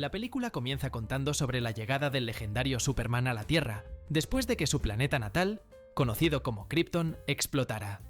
La película comienza contando sobre la llegada del legendario Superman a la Tierra, después de que su planeta natal, conocido como Krypton, explotara.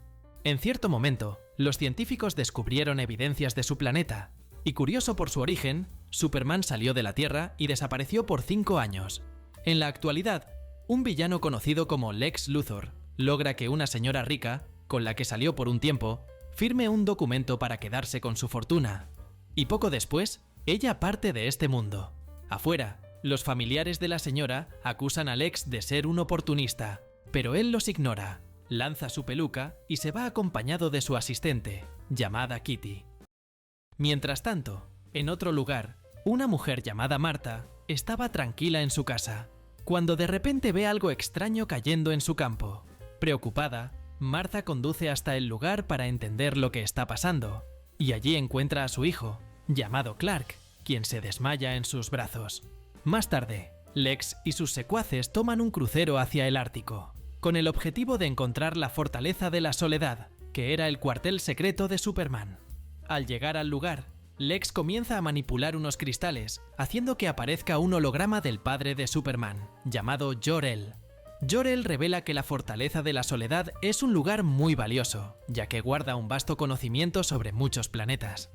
En cierto momento, los científicos descubrieron evidencias de su planeta, y curioso por su origen, Superman salió de la Tierra y desapareció por 5 años. En la actualidad, un villano conocido como Lex Luthor logra que una señora rica, con la que salió por un tiempo, firme un documento para quedarse con su fortuna. Y poco después, ella parte de este mundo. Afuera, los familiares de la señora acusan a Lex de ser un oportunista, pero él los ignora, lanza su peluca y se va acompañado de su asistente, llamada Kitty. Mientras tanto, en otro lugar, una mujer llamada Marta estaba tranquila en su casa, cuando de repente ve algo extraño cayendo en su campo. Preocupada, Marta conduce hasta el lugar para entender lo que está pasando, y allí encuentra a su hijo, llamado Clark, quien se desmaya en sus brazos. Más tarde, Lex y sus secuaces toman un crucero hacia el Ártico, con el objetivo de encontrar la Fortaleza de la Soledad, que era el cuartel secreto de Superman. Al llegar al lugar, Lex comienza a manipular unos cristales, haciendo que aparezca un holograma del padre de Superman, llamado Jor-El. Jor-El revela que la Fortaleza de la Soledad es un lugar muy valioso, ya que guarda un vasto conocimiento sobre muchos planetas.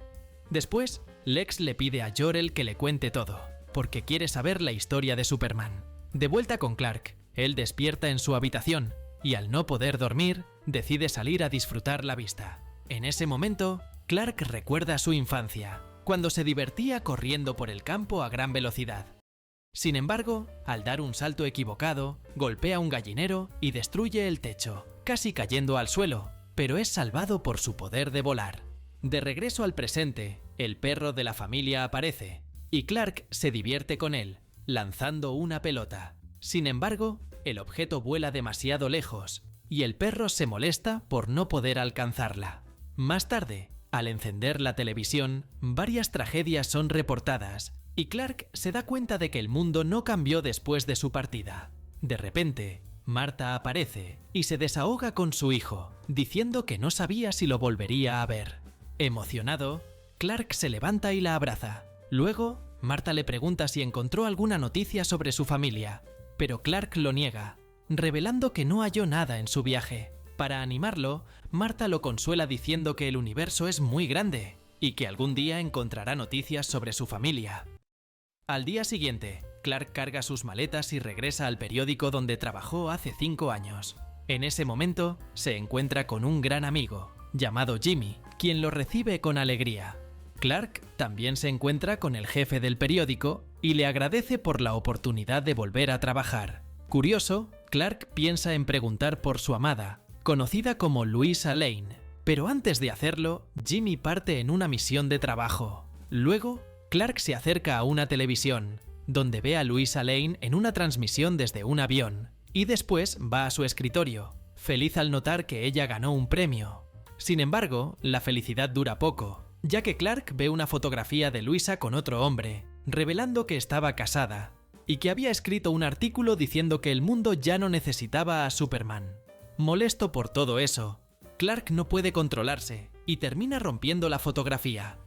Después, Lex le pide a Jor-El que le cuente todo, porque quiere saber la historia de Superman. De vuelta con Clark, él despierta en su habitación, y al no poder dormir, decide salir a disfrutar la vista. En ese momento, Clark recuerda su infancia, cuando se divertía corriendo por el campo a gran velocidad. Sin embargo, al dar un salto equivocado, golpea un gallinero y destruye el techo, casi cayendo al suelo, pero es salvado por su poder de volar. De regreso al presente, el perro de la familia aparece, y Clark se divierte con él, lanzando una pelota. Sin embargo, el objeto vuela demasiado lejos, y el perro se molesta por no poder alcanzarla. Más tarde, al encender la televisión, varias tragedias son reportadas, y Clark se da cuenta de que el mundo no cambió después de su partida. De repente, Marta aparece y se desahoga con su hijo, diciendo que no sabía si lo volvería a ver. Emocionado, Clark se levanta y la abraza. Luego, Marta le pregunta si encontró alguna noticia sobre su familia, pero Clark lo niega, revelando que no halló nada en su viaje. Para animarlo, Marta lo consuela diciendo que el universo es muy grande y que algún día encontrará noticias sobre su familia. Al día siguiente, Clark carga sus maletas y regresa al periódico donde trabajó hace 5 años. En ese momento, se encuentra con un gran amigo, llamado Jimmy, quien lo recibe con alegría. Clark también se encuentra con el jefe del periódico y le agradece por la oportunidad de volver a trabajar. Curioso, Clark piensa en preguntar por su amada, conocida como Louisa Lane, pero antes de hacerlo, Jimmy parte en una misión de trabajo. Luego, Clark se acerca a una televisión, donde ve a Louisa Lane en una transmisión desde un avión, y después va a su escritorio, feliz al notar que ella ganó un premio. Sin embargo, la felicidad dura poco, ya que Clark ve una fotografía de Louisa con otro hombre, revelando que estaba casada, y que había escrito un artículo diciendo que el mundo ya no necesitaba a Superman. Molesto por todo eso, Clark no puede controlarse y termina rompiendo la fotografía.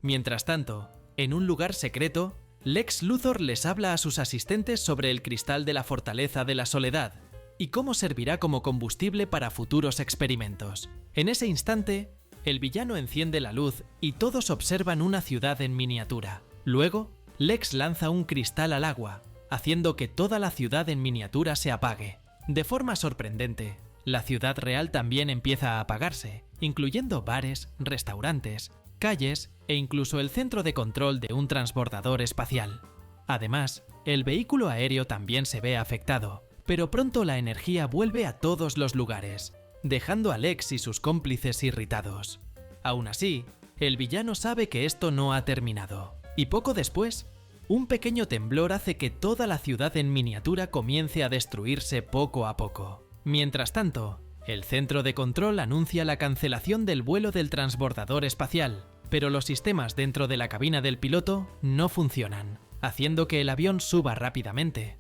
Mientras tanto, en un lugar secreto, Lex Luthor les habla a sus asistentes sobre el cristal de la Fortaleza de la Soledad y cómo servirá como combustible para futuros experimentos. En ese instante, el villano enciende la luz y todos observan una ciudad en miniatura. Luego, Lex lanza un cristal al agua, haciendo que toda la ciudad en miniatura se apague. De forma sorprendente, la ciudad real también empieza a apagarse, incluyendo bares, restaurantes, calles e incluso el centro de control de un transbordador espacial. Además, el vehículo aéreo también se ve afectado, pero pronto la energía vuelve a todos los lugares, dejando a Lex y sus cómplices irritados. Aún así, el villano sabe que esto no ha terminado, y poco después, un pequeño temblor hace que toda la ciudad en miniatura comience a destruirse poco a poco. Mientras tanto, el centro de control anuncia la cancelación del vuelo del transbordador espacial, pero los sistemas dentro de la cabina del piloto no funcionan, haciendo que el avión suba rápidamente.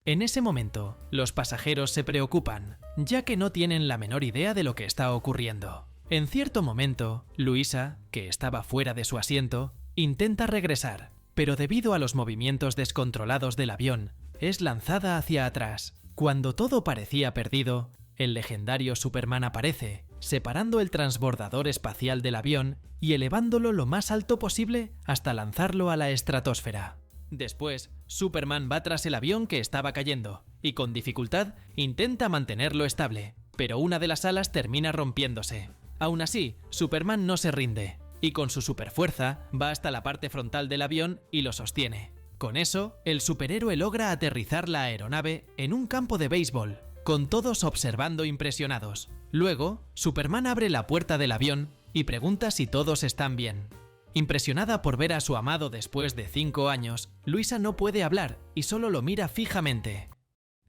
En ese momento, los pasajeros se preocupan, ya que no tienen la menor idea de lo que está ocurriendo. En cierto momento, Louisa, que estaba fuera de su asiento, intenta regresar, pero debido a los movimientos descontrolados del avión, es lanzada hacia atrás. Cuando todo parecía perdido, el legendario Superman aparece, separando el transbordador espacial del avión y elevándolo lo más alto posible hasta lanzarlo a la estratosfera. Después, Superman va tras el avión que estaba cayendo y con dificultad intenta mantenerlo estable, pero una de las alas termina rompiéndose. Aún así, Superman no se rinde y con su superfuerza va hasta la parte frontal del avión y lo sostiene. Con eso, el superhéroe logra aterrizar la aeronave en un campo de béisbol, con todos observando impresionados. Luego, Superman abre la puerta del avión y pregunta si todos están bien. Impresionada por ver a su amado después de 5 años, Luisa no puede hablar y solo lo mira fijamente.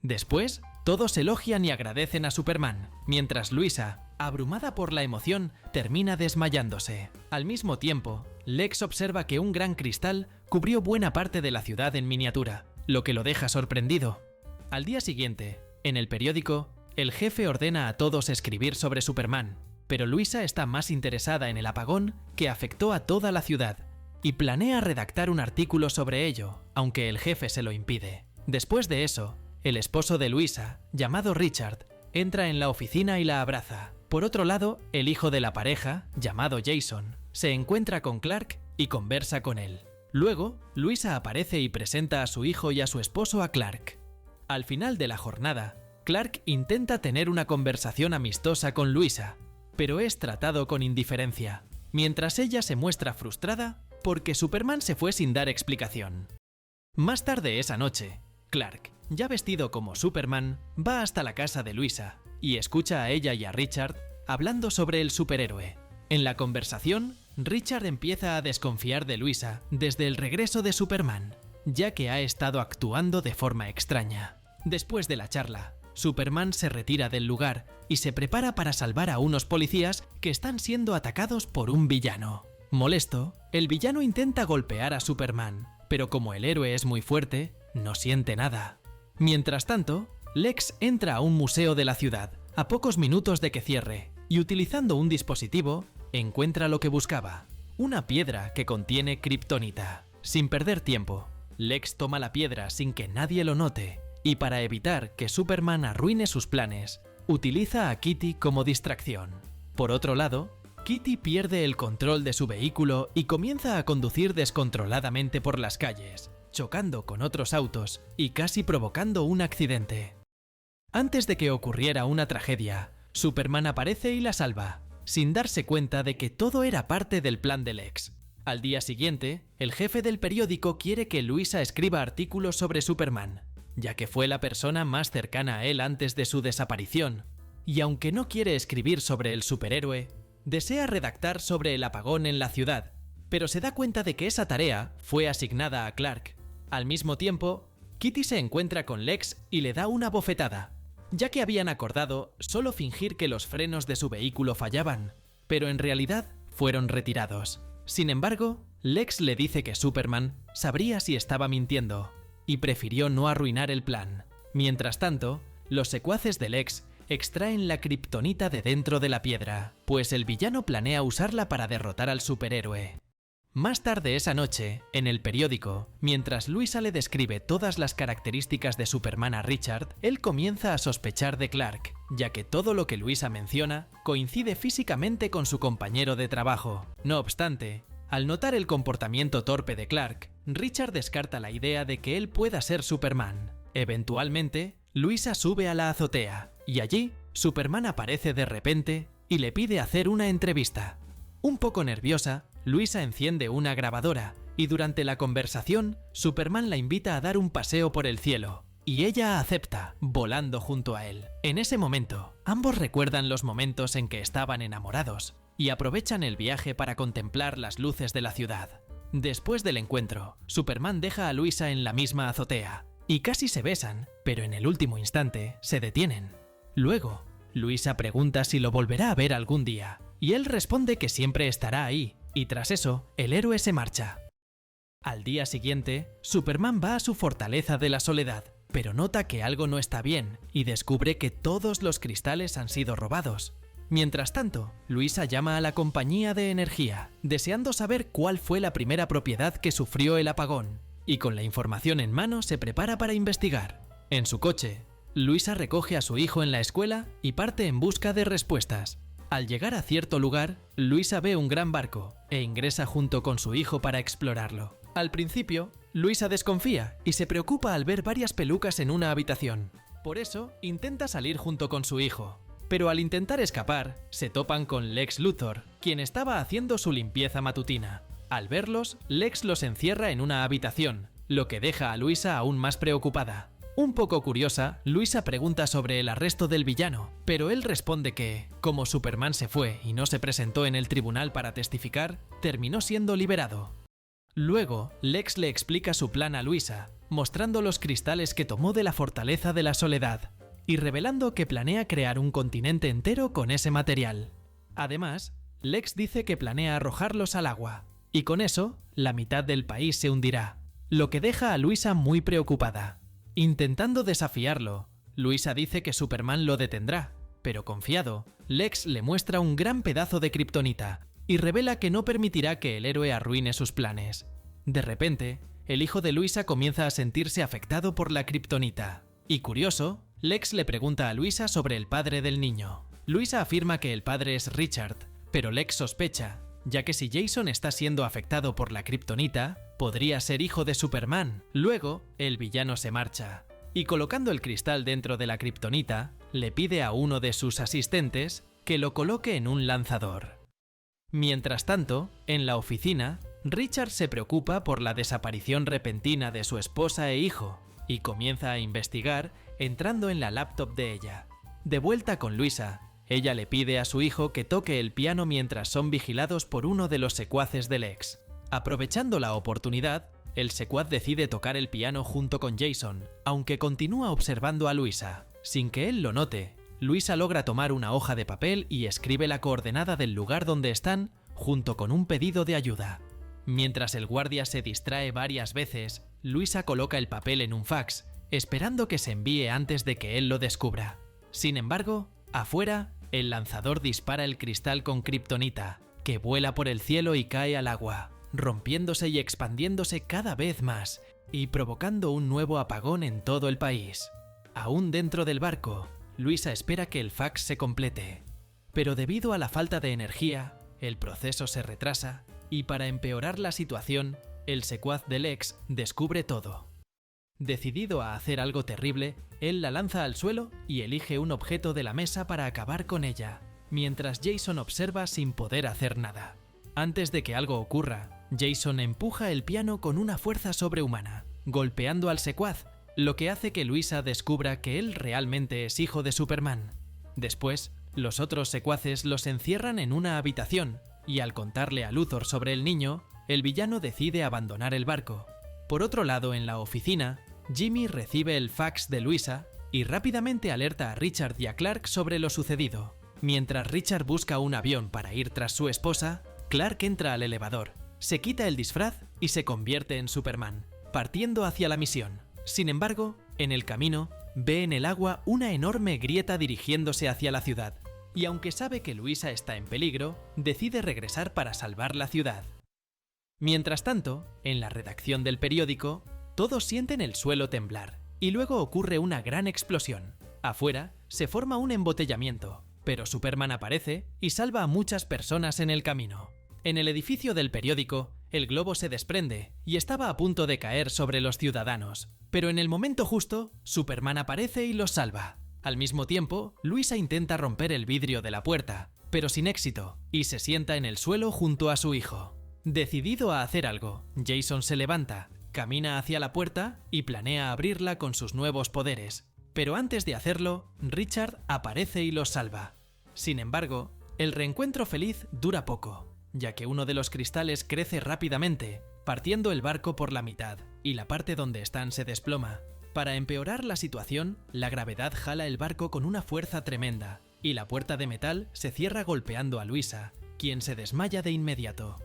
Después, todos elogian y agradecen a Superman, mientras Luisa, abrumada por la emoción, termina desmayándose. Al mismo tiempo, Lex observa que un gran cristal cubrió buena parte de la ciudad en miniatura, lo que lo deja sorprendido. Al día siguiente, en el periódico, el jefe ordena a todos escribir sobre Superman, pero Luisa está más interesada en el apagón que afectó a toda la ciudad y planea redactar un artículo sobre ello, aunque el jefe se lo impide. Después de eso, el esposo de Luisa, llamado Richard, entra en la oficina y la abraza. Por otro lado, el hijo de la pareja, llamado Jason, se encuentra con Clark y conversa con él. Luego, Luisa aparece y presenta a su hijo y a su esposo a Clark. Al final de la jornada, Clark intenta tener una conversación amistosa con Luisa, pero es tratado con indiferencia, mientras ella se muestra frustrada porque Superman se fue sin dar explicación. Más tarde esa noche, Clark, ya vestido como Superman, va hasta la casa de Luisa y escucha a ella y a Richard hablando sobre el superhéroe. En la conversación, Richard empieza a desconfiar de Luisa desde el regreso de Superman, ya que ha estado actuando de forma extraña. Después de la charla, Superman se retira del lugar y se prepara para salvar a unos policías que están siendo atacados por un villano. Molesto, el villano intenta golpear a Superman, pero como el héroe es muy fuerte, no siente nada. Mientras tanto, Lex entra a un museo de la ciudad, a pocos minutos de que cierre, y utilizando un dispositivo, encuentra lo que buscaba, una piedra que contiene kriptonita. Sin perder tiempo, Lex toma la piedra sin que nadie lo note, y para evitar que Superman arruine sus planes, utiliza a Kitty como distracción. Por otro lado, Kitty pierde el control de su vehículo y comienza a conducir descontroladamente por las calles, chocando con otros autos y casi provocando un accidente. Antes de que ocurriera una tragedia, Superman aparece y la salva, sin darse cuenta de que todo era parte del plan de Lex. Al día siguiente, el jefe del periódico quiere que Luisa escriba artículos sobre Superman, ya que fue la persona más cercana a él antes de su desaparición, y aunque no quiere escribir sobre el superhéroe, desea redactar sobre el apagón en la ciudad, pero se da cuenta de que esa tarea fue asignada a Clark. Al mismo tiempo, Kitty se encuentra con Lex y le da una bofetada, ya que habían acordado solo fingir que los frenos de su vehículo fallaban, pero en realidad fueron retirados. Sin embargo, Lex le dice que Superman sabría si estaba mintiendo, y prefirió no arruinar el plan. Mientras tanto, los secuaces de Lex extraen la kriptonita de dentro de la piedra, pues el villano planea usarla para derrotar al superhéroe. Más tarde esa noche, en el periódico, mientras Luisa le describe todas las características de Superman a Richard, él comienza a sospechar de Clark, ya que todo lo que Luisa menciona coincide físicamente con su compañero de trabajo. No obstante, al notar el comportamiento torpe de Clark, Richard descarta la idea de que él pueda ser Superman. Eventualmente, Luisa sube a la azotea, y allí, Superman aparece de repente y le pide hacer una entrevista. Un poco nerviosa, Luisa enciende una grabadora, y durante la conversación, Superman la invita a dar un paseo por el cielo, y ella acepta, volando junto a él. En ese momento, ambos recuerdan los momentos en que estaban enamorados, y aprovechan el viaje para contemplar las luces de la ciudad. Después del encuentro, Superman deja a Luisa en la misma azotea, y casi se besan, pero en el último instante se detienen. Luego, Luisa pregunta si lo volverá a ver algún día, y él responde que siempre estará ahí, y tras eso, el héroe se marcha. Al día siguiente, Superman va a su fortaleza de la soledad, pero nota que algo no está bien y descubre que todos los cristales han sido robados. Mientras tanto, Luisa llama a la compañía de energía, deseando saber cuál fue la primera propiedad que sufrió el apagón, y con la información en mano se prepara para investigar. En su coche, Luisa recoge a su hijo en la escuela y parte en busca de respuestas. Al llegar a cierto lugar, Luisa ve un gran barco e ingresa junto con su hijo para explorarlo. Al principio, Luisa desconfía y se preocupa al ver varias pelucas en una habitación. Por eso, intenta salir junto con su hijo. Pero al intentar escapar, se topan con Lex Luthor, quien estaba haciendo su limpieza matutina. Al verlos, Lex los encierra en una habitación, lo que deja a Luisa aún más preocupada. Un poco curiosa, Luisa pregunta sobre el arresto del villano, pero él responde que, como Superman se fue y no se presentó en el tribunal para testificar, terminó siendo liberado. Luego, Lex le explica su plan a Luisa, mostrando los cristales que tomó de la Fortaleza de la Soledad, y revelando que planea crear un continente entero con ese material. Además, Lex dice que planea arrojarlos al agua, y con eso, la mitad del país se hundirá, lo que deja a Luisa muy preocupada. Intentando desafiarlo, Luisa dice que Superman lo detendrá, pero confiado, Lex le muestra un gran pedazo de kriptonita, y revela que no permitirá que el héroe arruine sus planes. De repente, el hijo de Luisa comienza a sentirse afectado por la kriptonita, y curioso, Lex le pregunta a Luisa sobre el padre del niño. Luisa afirma que el padre es Richard, pero Lex sospecha, ya que si Jason está siendo afectado por la kriptonita, podría ser hijo de Superman. Luego, el villano se marcha, y colocando el cristal dentro de la kriptonita, le pide a uno de sus asistentes que lo coloque en un lanzador. Mientras tanto, en la oficina, Richard se preocupa por la desaparición repentina de su esposa e hijo, y comienza a investigar entrando en la laptop de ella. De vuelta con Luisa, ella le pide a su hijo que toque el piano mientras son vigilados por uno de los secuaces del ex. Aprovechando la oportunidad, el secuaz decide tocar el piano junto con Jason, aunque continúa observando a Luisa. Sin que él lo note, Luisa logra tomar una hoja de papel y escribe la coordenada del lugar donde están, junto con un pedido de ayuda. Mientras el guardia se distrae varias veces, Luisa coloca el papel en un fax, esperando que se envíe antes de que él lo descubra. Sin embargo, afuera, el lanzador dispara el cristal con kriptonita, que vuela por el cielo y cae al agua, rompiéndose y expandiéndose cada vez más, y provocando un nuevo apagón en todo el país. Aún dentro del barco, Luisa espera que el fax se complete, pero debido a la falta de energía, el proceso se retrasa, y para empeorar la situación, el secuaz del ex descubre todo. Decidido a hacer algo terrible, él la lanza al suelo y elige un objeto de la mesa para acabar con ella, mientras Jason observa sin poder hacer nada. Antes de que algo ocurra, Jason empuja el piano con una fuerza sobrehumana, golpeando al secuaz, lo que hace que Luisa descubra que él realmente es hijo de Superman. Después, los otros secuaces los encierran en una habitación, y al contarle a Luthor sobre el niño, el villano decide abandonar el barco. Por otro lado, en la oficina, Jimmy recibe el fax de Luisa y rápidamente alerta a Richard y a Clark sobre lo sucedido. Mientras Richard busca un avión para ir tras su esposa, Clark entra al elevador, se quita el disfraz y se convierte en Superman, partiendo hacia la misión. Sin embargo, en el camino, ve en el agua una enorme grieta dirigiéndose hacia la ciudad, y aunque sabe que Luisa está en peligro, decide regresar para salvar la ciudad. Mientras tanto, en la redacción del periódico, todos sienten el suelo temblar, y luego ocurre una gran explosión. Afuera, se forma un embotellamiento, pero Superman aparece y salva a muchas personas en el camino. En el edificio del periódico, el globo se desprende y estaba a punto de caer sobre los ciudadanos, pero en el momento justo, Superman aparece y los salva. Al mismo tiempo, Luisa intenta romper el vidrio de la puerta, pero sin éxito, y se sienta en el suelo junto a su hijo. Decidido a hacer algo, Jason se levanta, camina hacia la puerta y planea abrirla con sus nuevos poderes. Pero antes de hacerlo, Richard aparece y los salva. Sin embargo, el reencuentro feliz dura poco, ya que uno de los cristales crece rápidamente, partiendo el barco por la mitad, y la parte donde están se desploma. Para empeorar la situación, la gravedad jala el barco con una fuerza tremenda, y la puerta de metal se cierra golpeando a Luisa, quien se desmaya de inmediato.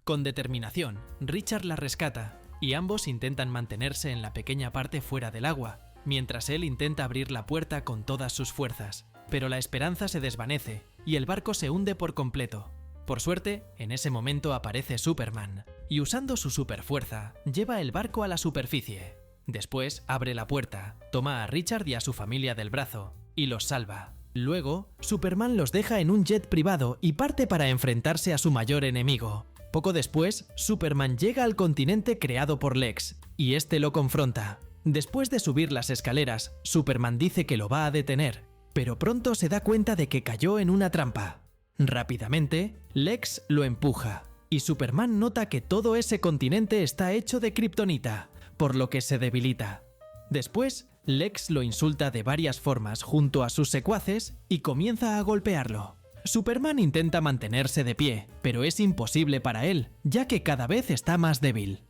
Con determinación, Richard la rescata, y ambos intentan mantenerse en la pequeña parte fuera del agua, mientras él intenta abrir la puerta con todas sus fuerzas. Pero la esperanza se desvanece, y el barco se hunde por completo. Por suerte, en ese momento aparece Superman, y usando su superfuerza, lleva el barco a la superficie. Después abre la puerta, toma a Richard y a su familia del brazo, y los salva. Luego, Superman los deja en un jet privado y parte para enfrentarse a su mayor enemigo. Poco después, Superman llega al continente creado por Lex, y este lo confronta. Después de subir las escaleras, Superman dice que lo va a detener, pero pronto se da cuenta de que cayó en una trampa. Rápidamente, Lex lo empuja, y Superman nota que todo ese continente está hecho de kriptonita, por lo que se debilita. Después, Lex lo insulta de varias formas junto a sus secuaces y comienza a golpearlo. Superman intenta mantenerse de pie, pero es imposible para él, ya que cada vez está más débil.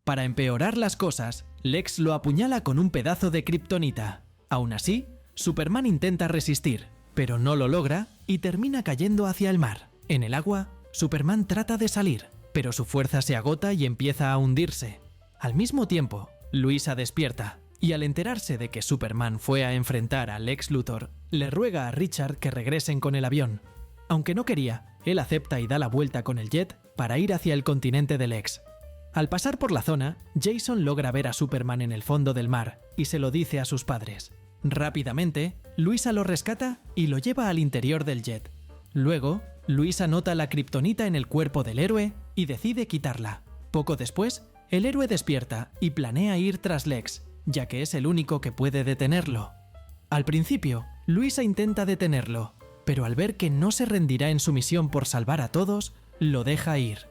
Para empeorar las cosas, Lex lo apuñala con un pedazo de kriptonita. Aún así, Superman intenta resistir, pero no lo logra y termina cayendo hacia el mar. En el agua, Superman trata de salir, pero su fuerza se agota y empieza a hundirse. Al mismo tiempo, Luisa despierta, y al enterarse de que Superman fue a enfrentar a Lex Luthor, le ruega a Richard que regresen con el avión. Aunque no quería, él acepta y da la vuelta con el jet para ir hacia el continente de Lex. Al pasar por la zona, Jason logra ver a Superman en el fondo del mar y se lo dice a sus padres. Rápidamente, Luisa lo rescata y lo lleva al interior del jet. Luego, Luisa nota la kriptonita en el cuerpo del héroe y decide quitarla. Poco después, el héroe despierta y planea ir tras Lex, ya que es el único que puede detenerlo. Al principio, Luisa intenta detenerlo, pero al ver que no se rendirá en su misión por salvar a todos, lo deja ir.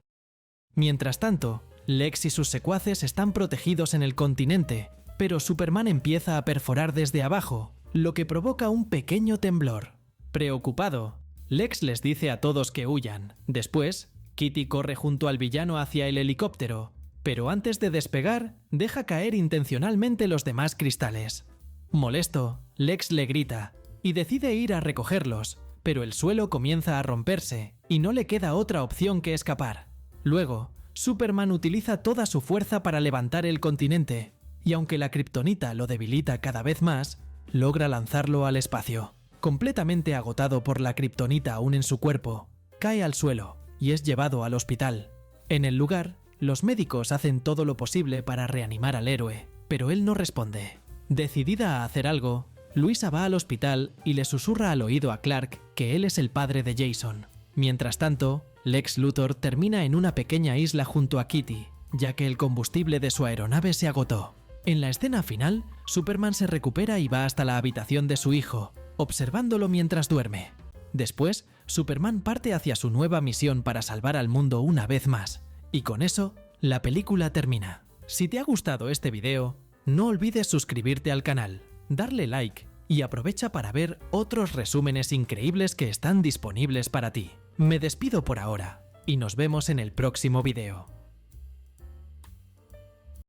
Mientras tanto, Lex y sus secuaces están protegidos en el continente, pero Superman empieza a perforar desde abajo, lo que provoca un pequeño temblor. Preocupado, Lex les dice a todos que huyan. Después, Kitty corre junto al villano hacia el helicóptero, pero antes de despegar, deja caer intencionalmente los demás cristales. Molesto, Lex le grita y decide ir a recogerlos, pero el suelo comienza a romperse y no le queda otra opción que escapar. Luego, Superman utiliza toda su fuerza para levantar el continente, y aunque la kriptonita lo debilita cada vez más, logra lanzarlo al espacio. Completamente agotado por la kriptonita aún en su cuerpo, cae al suelo y es llevado al hospital. En el lugar, los médicos hacen todo lo posible para reanimar al héroe, pero él no responde. Decidida a hacer algo, Luisa va al hospital y le susurra al oído a Clark que él es el padre de Jason. Mientras tanto, Lex Luthor termina en una pequeña isla junto a Kitty, ya que el combustible de su aeronave se agotó. En la escena final, Superman se recupera y va hasta la habitación de su hijo, observándolo mientras duerme. Después, Superman parte hacia su nueva misión para salvar al mundo una vez más. Y con eso, la película termina. Si te ha gustado este video, no olvides suscribirte al canal, darle like y aprovecha para ver otros resúmenes increíbles que están disponibles para ti. Me despido por ahora y nos vemos en el próximo video.